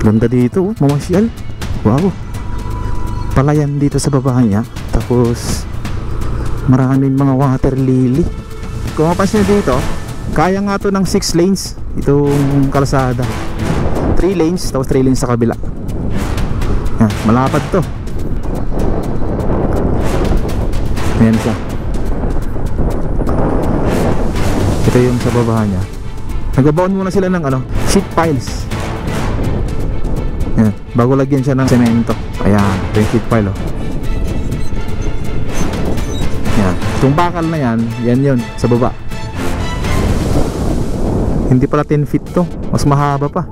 Ganda dito, mamasyal. Wow. Palayan dito sa baba niya. Tapos maraming mga water lily. Kung mapansin nyo dito, kaya nga to ng 6 lanes itong kalsada. 3 lanes, tapos 3 lanes sa kabila. Yan, malapad to. Ayan siya. Ito yung sa baba niya. Nagbabaon muna sila ng sheet piles. Yan, bago lagyan siya ng semento. Ayan, ito yung sheet pile, oh. Yan, itong bakal na yan, yan yun, sa baba. Hindi pala 10 feet to, mas mahaba pa.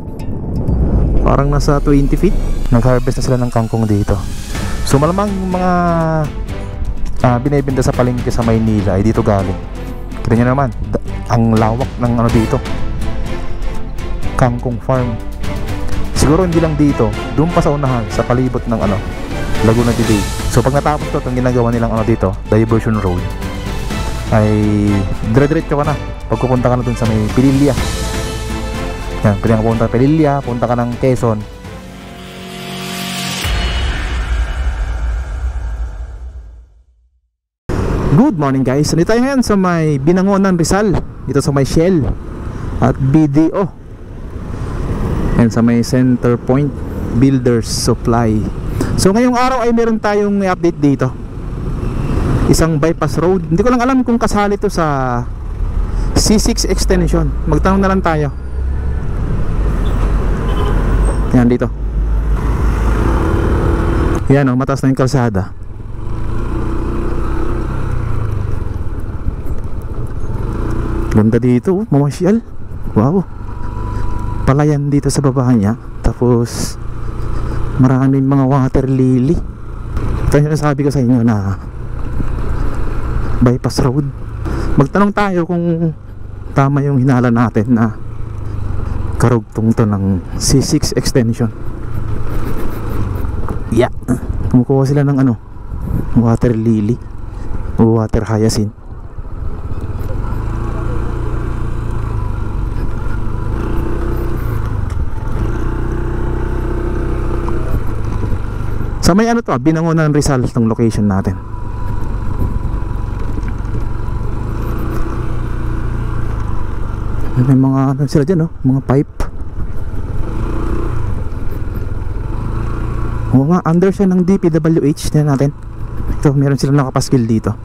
Parang nasa 20 feet. Nag-harvest na sila ng kangkong dito. So malamang yung mga binibenta sa palengke sa Maynila ay dito galing. Kita nyo naman, ang lawak ng dito, kangkong farm. Siguro hindi lang dito, doon pa sa unahan, sa palibot ng Laguna de Bay. So pag natapos to, itong ginagawa nilang dito, diversion road, ay dire-diretso ka na pag pupunta ka na dun sa may Pililya. Yan, pwede ka pupunta Pililya, punta ka ng Quezon. Good morning guys, nandito tayo ngayon sa may Binangonan, Rizal, dito sa may Shell at BDO. Yan, sa may Center Point Builders Supply. So ngayong araw ay meron tayong i-update dito, isang bypass road. Hindi ko lang alam kung kasali to sa C6 extension. Magtanong na lang tayo. Yan dito. Yan, mataas na yung kalsada. Ganda dito, mamasyal. Wow. Palayan dito sa baba niya. Tapos maraming mga water lily. Ito yung nasabi ko sa inyo na bypass road. Magtanong tayo kung tama yung hinala natin na karugtong to ng C6 extension. Yeah. Kumukuha sila ng water lily o water hyacinth. Sa may Binangonan, Rizal itong location natin. May mga sila dyan, mga pipe. Oo nga, under siya ng DPWH. Tignan natin. Ito, meron silang nakapaskil dito.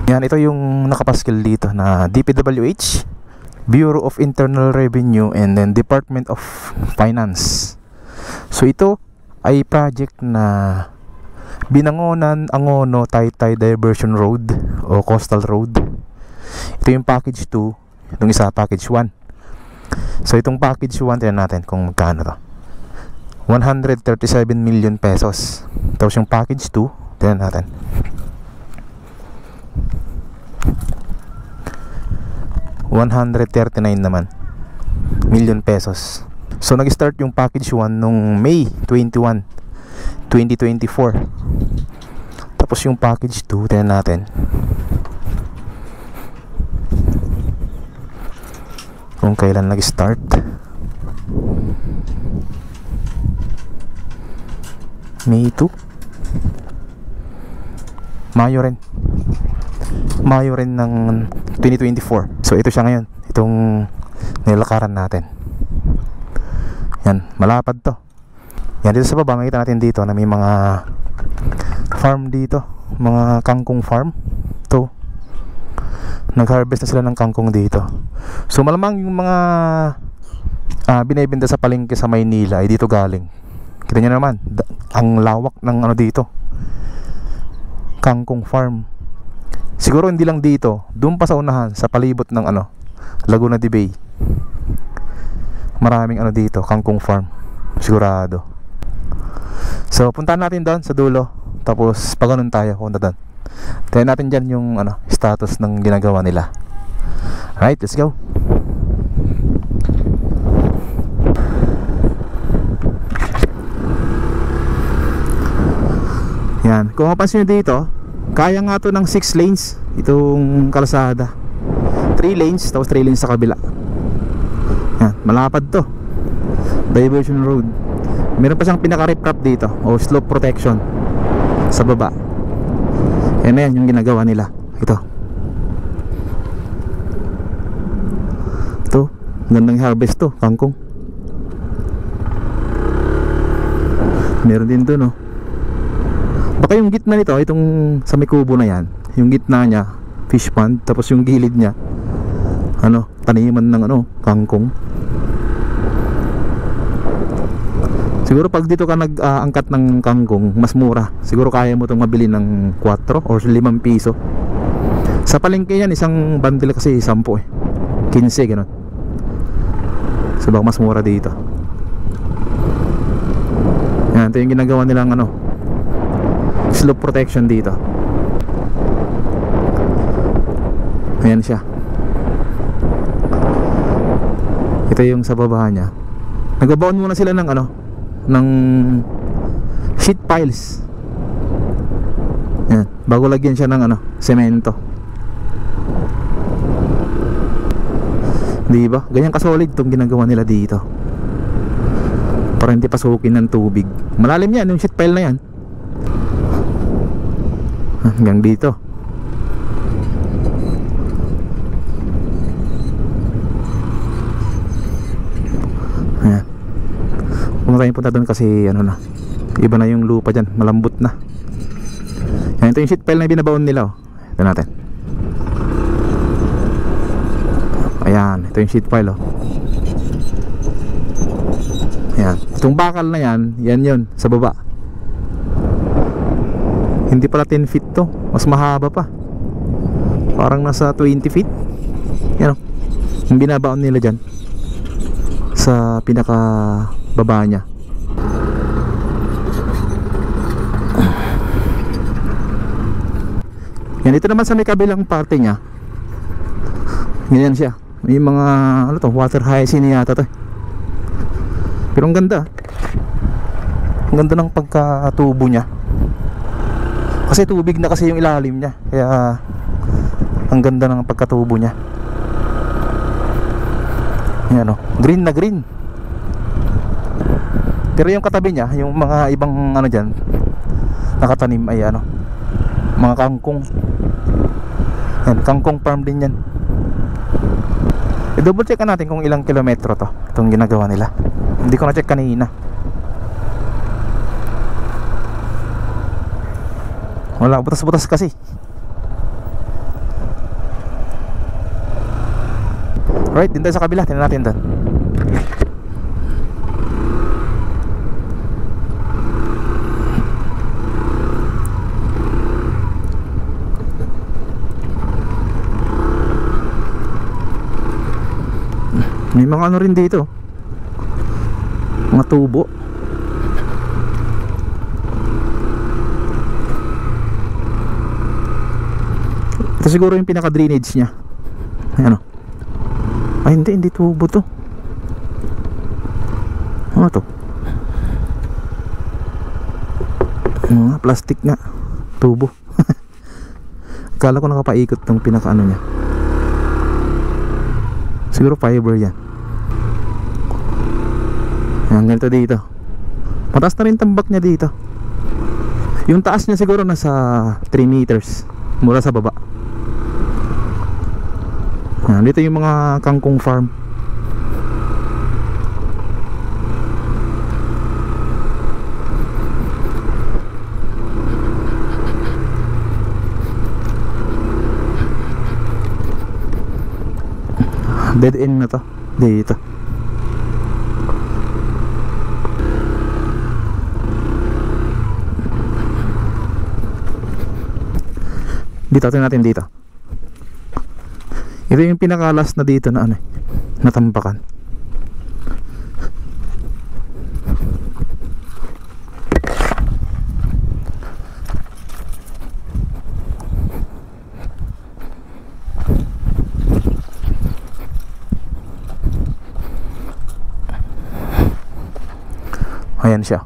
Yan, ito yung nakapaskil dito na DPWH, Bureau of Internal Revenue, and then Department of Finance. So ito ay project na Binangonan, Angono, Taytay Diversion Road o Coastal Road. Ito yung package 2, itong isa package 1. So itong package 1, tignan natin kung magkano to. 137 million pesos. Tapos yung package 2, tignan natin. 139 naman million pesos. So nag-start yung package 1 nung May 21, 2024. Tapos yung package 2, tingnan natin kung kailan nag-start. May 2, Mayo rin ng 2024. So ito siya ngayon, itong nilakaran natin. Yan, malapad to. Yan, dito sa baba makita natin dito na may mga farm dito, mga kangkong farm. To nag-harvest na sila ng kangkong dito. So malamang yung mga binibenta sa palengke sa Maynila ay dito galing. Kita nyo naman, ang lawak ng dito, kangkong farm. Siguro hindi lang dito, doon pa sa unahan, sa palibot ng Laguna de Bay. Maraming dito, kangkong farm, sigurado. So puntahan natin doon sa dulo, tapos pag ganun tayo, punta doon. Tingnan natin dyan yung status ng ginagawa nila. Alright, let's go. Yan, kung mapansin nyo dito, Kaya nga to ng 6 lanes itong kalsada. 3 lanes tapos 3 lanes sa kabila. Yan, malapad to. Diversion road. Meron pa siyang pinaka-riprap dito o slope protection sa baba. Yan na yan yung ginagawa nila. Ito. Ito, gandang harvest to, kangkong. Meron din to, no. Baka yung gitna nito, itong sa may kubo na yan, yung gitna niya fish pond, tapos yung gilid niya ano, taniman ng ano, kangkong. Siguro pag dito ka nag-angkat ng kangkong, mas mura. Siguro kaya mo itong mabili ng 4 or 5 piso. Sa palengke yan, isang bundle kasi 10 eh, 15 ganun. So baka mas mura dito. Yan, ito yung ginagawa nilang ano, slope protection dito. Ayan siya. Ito yung sa baba niya. Nagbabaon muna sila ng ano, ng sheet piles. Yan, bago lagyan siya ng ano, semento. Di ba? Ganyan kasolid itong ginagawa nila dito para hindi pasukin ng tubig. Malalim yan yung sheet pile na yan. Hanggang dito. Ayan. Kung tayo punta doon kasi ano na, iba na yung lupa dyan, malambot na. Yan, ito yung sheet pile na binabaon nila, oh. Ito natin. Ayan, ito yung sheet pile, oh. Ayan, itong bakal na yan, yan yun, sa baba. Hindi pala 10 feet to, mas mahaba pa. Parang nasa 20 feet. Yan, oh. Yung binabaon nila dyan sa pinaka baba niya. Yan, ito naman sa may kabilang parte niya. Ganyan siya. May mga ano to, water hyacinth yata to. Pero ang ganda. Ang ganda ng pagkatubo niya. Kasi tubig na kasi yung ilalim niya. Kaya ang ganda ng pagkatubo niya. Yan, oh. Green na green. Pero yung katabi niya, yung mga ibang ano dyan, nakatanim ay ano, mga kangkong. Yan, kangkong farm din yan. I-double check natin kung ilang kilometro to, itong ginagawa nila. Hindi ko na check kanina. Wala, butas-butas kasi. Right, din tayo sa kabila, tingnan natin doon. May mga ano rin dito, mga tubo. Ito siguro yung pinaka drainage nya. Ayan, o. Ay hindi tubo to. Ano to? Mga plastic nga. Tubo. Akala ko nakapaikot tong pinaka ano nya. Siguro fiber yan. Yan, ganito dito. Mataas na rin tambak niya dito. Yung taas niya siguro nasa 3 meters mula sa baba. Yan, dito yung mga kangkong farm. Dead end na to dito. Dito natin dito. Ito yung pinaka-last na dito na ano, natampakan. Ayan siya.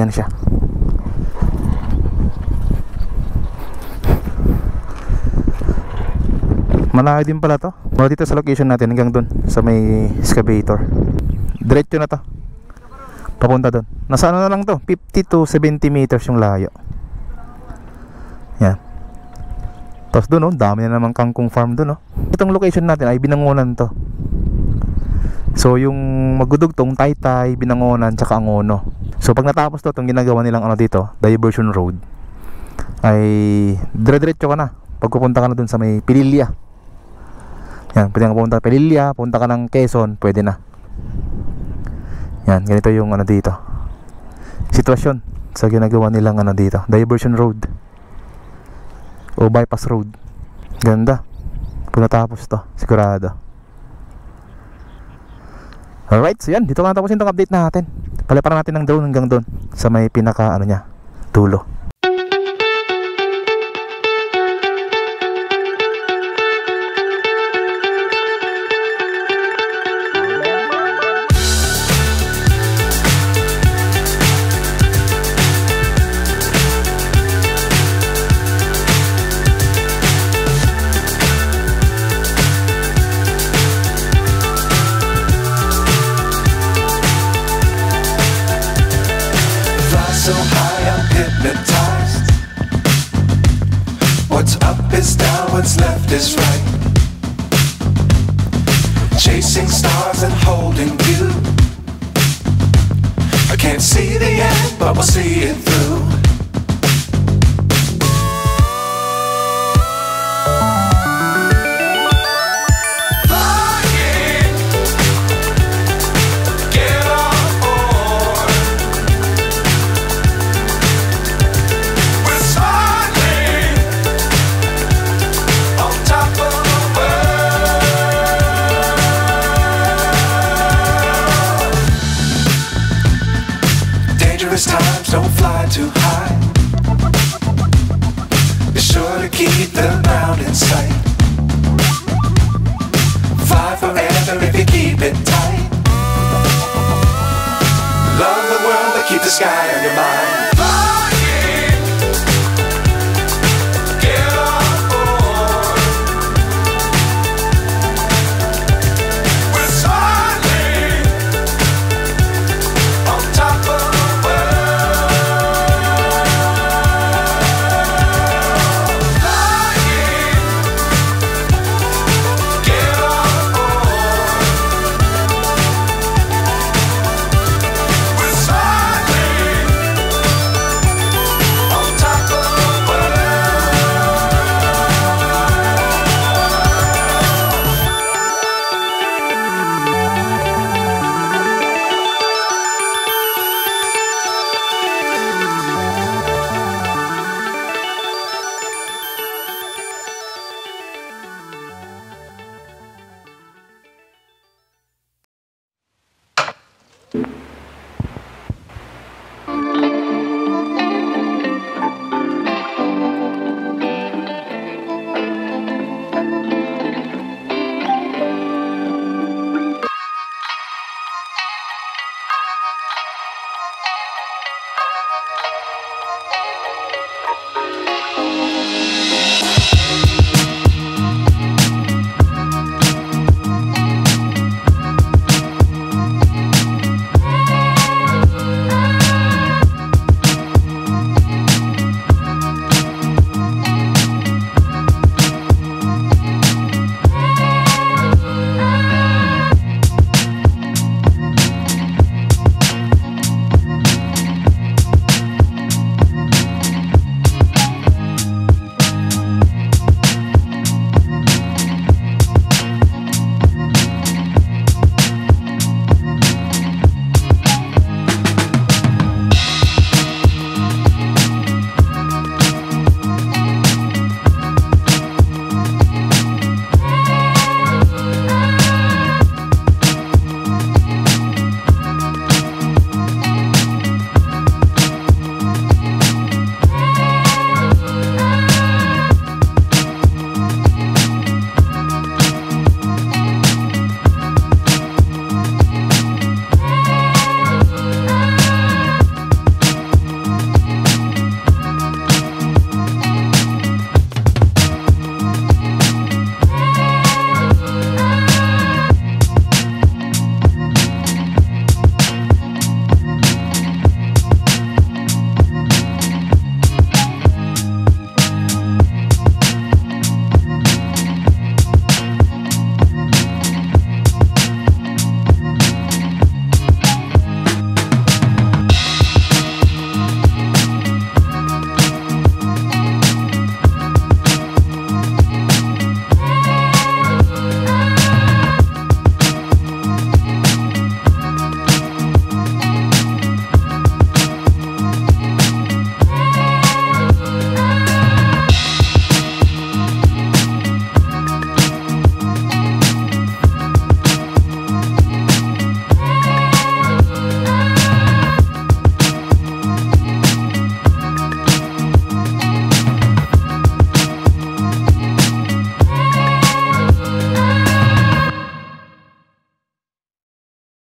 Ganyan siya. Malayo din pala to. Mula dito sa location natin hanggang dun sa may excavator. Diretso na to. Papunta dun. Nasa ano na lang to? 50 to 70 meters yung layo. Yan. Tapos dun, oh, dami na naman kangkong farm dun, oh. Itong location natin ay Binangonan to. So yung magdudugtong Taytay, Binangonan, tsaka Angono. So pag natapos to, itong ginagawa nilang ano dito, diversion road, ay dire-diretso ka na. Pagpupunta ka na dun sa may Pililya. Yan, pwede ka pupunta Pililya, punta ka ng Quezon, pwede na. Yan, ganito yung ano dito. Sitwasyon sa ginagawa nilang ano dito, diversion road o bypass road. Ganda. Pag natapos to, sigurado. Alright, so yan, dito ka natapusin itong update natin. Paliparan natin ng drone hanggang doon sa may pinaka ano niya, dulo. So high I'm hypnotized. What's up is down, what's left is right. Chasing stars and holding you. I can't see the end, but we'll see it through. Times don't fly too high. Be sure to keep the ground in sight. Fly forever if you keep it tight. Love the world but keep the sky on your mind.